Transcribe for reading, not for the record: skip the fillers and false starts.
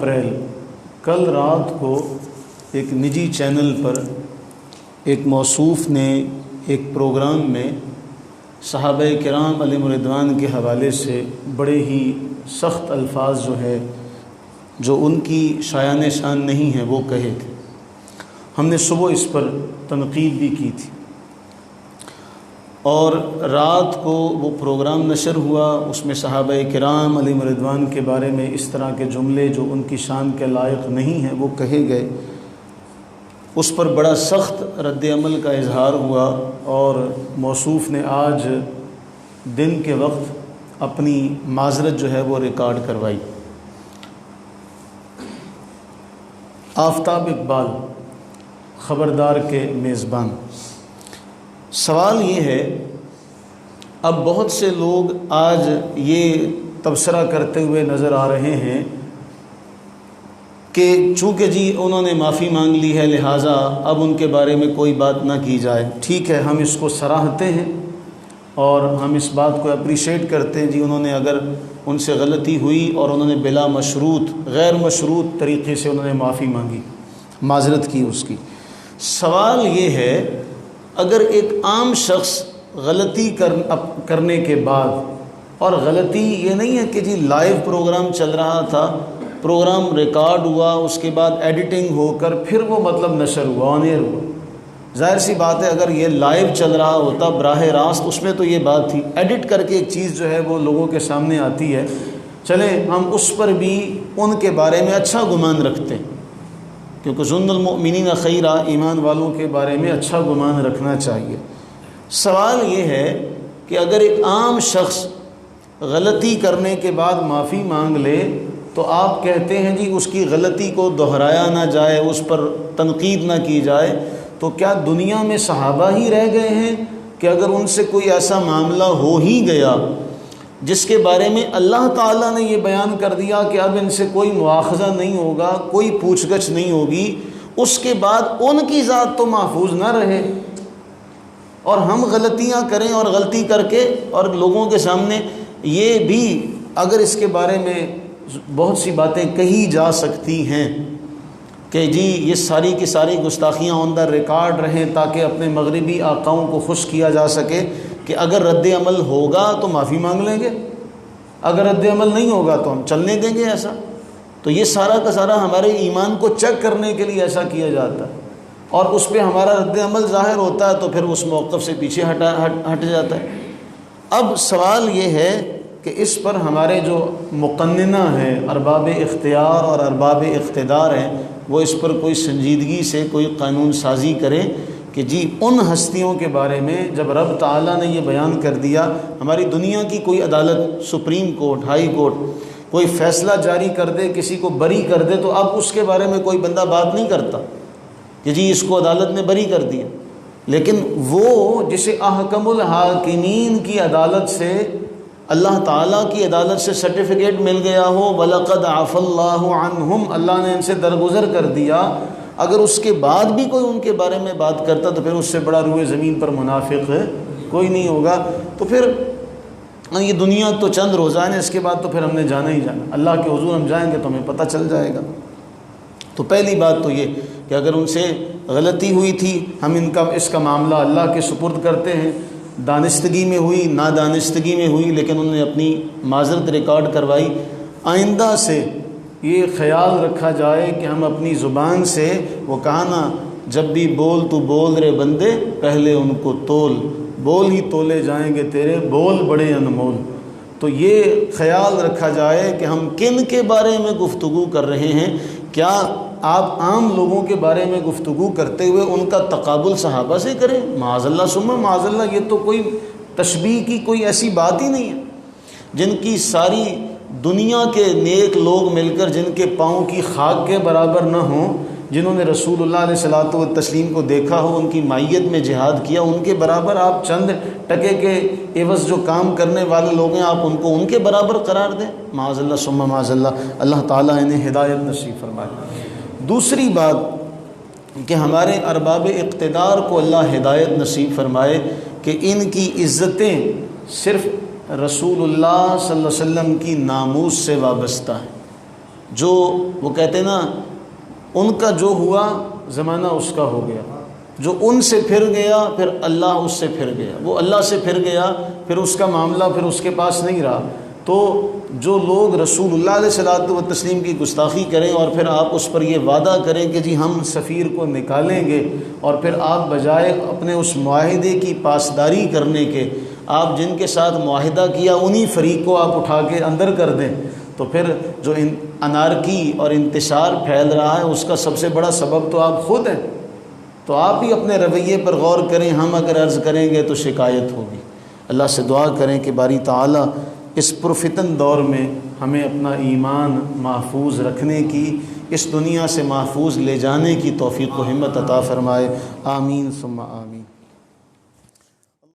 April کل رات کو ایک نجی چینل پر ایک موصوف نے ایک پروگرام میں صحابہ کرام علیہم رضوان کے حوالے سے بڑے ہی سخت الفاظ جو ان کی شایان شان نہیں ہیں وہ کہے تھے۔ ہم نے صبح اس پر تنقید بھی کی تھی، اور رات کو وہ پروگرام نشر ہوا، اس میں صحابہ کرام علیہم رضوان کے بارے میں اس طرح کے جملے جو ان کی شان کے لائق نہیں ہیں وہ کہے گئے۔ اس پر بڑا سخت رد عمل کا اظہار ہوا، اور موصوف نے آج دن کے وقت اپنی معذرت وہ ریکارڈ کروائی۔ آفتاب اقبال خبردار کے میزبان، سوال یہ ہے، اب بہت سے لوگ آج یہ تبصرہ کرتے ہوئے نظر آ رہے ہیں کہ چونکہ انہوں نے معافی مانگ لی ہے لہٰذا اب ان کے بارے میں کوئی بات نہ کی جائے۔ ٹھیک ہے، ہم اس کو سراہتے ہیں اور ہم اس بات کو اپریشیٹ کرتے ہیں، انہوں نے اگر ان سے غلطی ہوئی اور انہوں نے بلا مشروط غیر مشروط طریقے سے انہوں نے معافی مانگی، معذرت کی اس کی۔ سوال یہ ہے، اگر ایک عام شخص غلطی کرنے کے بعد، اور غلطی یہ نہیں ہے کہ لائیو پروگرام چل رہا تھا، پروگرام ریکارڈ ہوا، اس کے بعد ایڈیٹنگ ہو کر پھر وہ نشر ہوا، آن ایئر ہوا۔ ظاہر سی بات ہے، اگر یہ لائیو چل رہا ہوتا براہ راست، اس میں تو یہ بات تھی، ایڈٹ کر کے ایک چیز وہ لوگوں کے سامنے آتی ہے، چلیں ہم اس پر بھی ان کے بارے میں اچھا گمان رکھتے ہیں، کیونکہ ظن المؤمنین خیرا، ایمان والوں کے بارے میں اچھا گمان رکھنا چاہیے۔ سوال یہ ہے کہ اگر ایک عام شخص غلطی کرنے کے بعد معافی مانگ لے تو آپ کہتے ہیں اس کی غلطی کو دہرایا نہ جائے، اس پر تنقید نہ کی جائے، تو کیا دنیا میں صحابہ ہی رہ گئے ہیں کہ اگر ان سے کوئی ایسا معاملہ ہو ہی گیا جس کے بارے میں اللہ تعالیٰ نے یہ بیان کر دیا کہ اب ان سے کوئی مواخذہ نہیں ہوگا، کوئی پوچھ گچھ نہیں ہوگی، اس کے بعد ان کی ذات تو محفوظ نہ رہے اور ہم غلطیاں کریں، اور غلطی کر کے اور لوگوں کے سامنے یہ بھی، اگر اس کے بارے میں بہت سی باتیں کہی جا سکتی ہیں کہ یہ ساری کی ساری گستاخیاں آن دا ریکارڈ رہیں تاکہ اپنے مغربی آقاؤں کو خوش کیا جا سکے کہ اگر رد عمل ہوگا تو معافی مانگ لیں گے، اگر رد عمل نہیں ہوگا تو ہم چلنے دیں گے ایسا، تو یہ سارا کا سارا ہمارے ایمان کو چیک کرنے کے لیے ایسا کیا جاتا ہے، اور اس پہ ہمارا رد عمل ظاہر ہوتا ہے تو پھر اس موقف سے پیچھے ہٹ جاتا ہے۔ اب سوال یہ ہے کہ اس پر ہمارے جو مقننہ ہیں، ارباب اختیار اور ارباب اقتدار ہیں، وہ اس پر کوئی سنجیدگی سے کوئی قانون سازی کریں کہ ان ہستیوں کے بارے میں جب رب تعالیٰ نے یہ بیان کر دیا، ہماری دنیا کی کوئی عدالت، سپریم کورٹ، ہائی کورٹ کوئی فیصلہ جاری کر دے، کسی کو بری کر دے، تو اب اس کے بارے میں کوئی بندہ بات نہیں کرتا کہ اس کو عدالت نے بری کر دیا، لیکن وہ جسے احکم الحاکمین کی عدالت سے، اللہ تعالیٰ کی عدالت سے سرٹیفکیٹ مل گیا ہو، وَلَقَدْ عَفَى اللَّهُ عَنْهُمْ، اللہ نے ان سے درگزر کر دیا، اگر اس کے بعد بھی کوئی ان کے بارے میں بات کرتا تو پھر اس سے بڑا روئے زمین پر منافق کوئی نہیں ہوگا۔ تو پھر یہ دنیا تو چند روزہ ہے، اس کے بعد تو پھر ہم نے جانا ہی جانا، اللہ کے حضور ہم جائیں گے تو ہمیں پتہ چل جائے گا۔ تو پہلی بات تو یہ کہ اگر ان سے غلطی ہوئی تھی، ہم اس کا معاملہ اللہ کے سپرد کرتے ہیں، دانستگی میں ہوئی، نادانستگی میں ہوئی، لیکن انہوں نے اپنی معذرت ریکارڈ کروائی۔ آئندہ سے یہ خیال رکھا جائے کہ ہم اپنی زبان سے، وہ کہا نا، جب بھی بول تو بول رے بندے، پہلے ان کو تول، بول ہی تولے جائیں گے تیرے بول بڑے انمول۔ تو یہ خیال رکھا جائے کہ ہم کن کے بارے میں گفتگو کر رہے ہیں۔ کیا آپ عام لوگوں کے بارے میں گفتگو کرتے ہوئے ان کا تقابل صحابہ سے کریں؟ معاذ اللہ ثم معاذ اللہ، یہ تو کوئی تشبیہ کی کوئی ایسی بات ہی نہیں ہے۔ جن کی ساری دنیا کے نیک لوگ مل کر جن کے پاؤں کی خاک کے برابر نہ ہوں، جنہوں نے رسول اللہ علیہ الصلوۃ والتسلیم کو دیکھا ہو، ان کی مائیت میں جہاد کیا، ان کے برابر آپ چند ٹکے کے عوض جو کام کرنے والے لوگ ہیں، آپ ان کو ان کے برابر قرار دیں؟ معاذ اللہ ثم معاذ اللہ، اللہ تعالیٰ انہیں ہدایت نصیب فرمائے۔ دوسری بات کہ ہمارے ارباب اقتدار کو اللہ ہدایت نصیب فرمائے کہ ان کی عزتیں صرف رسول اللہ صلی اللہ علیہ وسلم کی ناموس سے وابستہ ہیں۔ جو وہ کہتے ہیں نا ان کا جو ہوا زمانہ اس کا ہو گیا، جو ان سے پھر گیا پھر اللہ اس سے پھر گیا، وہ اللہ سے پھر گیا پھر اس کا معاملہ پھر اس کے پاس نہیں رہا۔ تو جو لوگ رسول اللہ علیہ الصلوۃ والتسلیم کی گستاخی کریں اور پھر آپ اس پر یہ وعدہ کریں کہ جی ہم سفیر کو نکالیں گے، اور پھر آپ بجائے اپنے اس معاہدے کی پاسداری کرنے کے آپ جن کے ساتھ معاہدہ کیا انہی فریق کو آپ اٹھا کے اندر کر دیں، تو پھر جو انارکی اور انتشار پھیل رہا ہے اس کا سب سے بڑا سبب تو آپ خود ہیں۔ تو آپ ہی اپنے رویے پر غور کریں، ہم اگر عرض کریں گے تو شکایت ہوگی۔ اللہ سے دعا کریں کہ باری تعالیٰ اس پرفتن دور میں ہمیں اپنا ایمان محفوظ رکھنے کی، اس دنیا سے محفوظ لے جانے کی توفیق و ہمت عطا فرمائے۔ آمین ثم آمین۔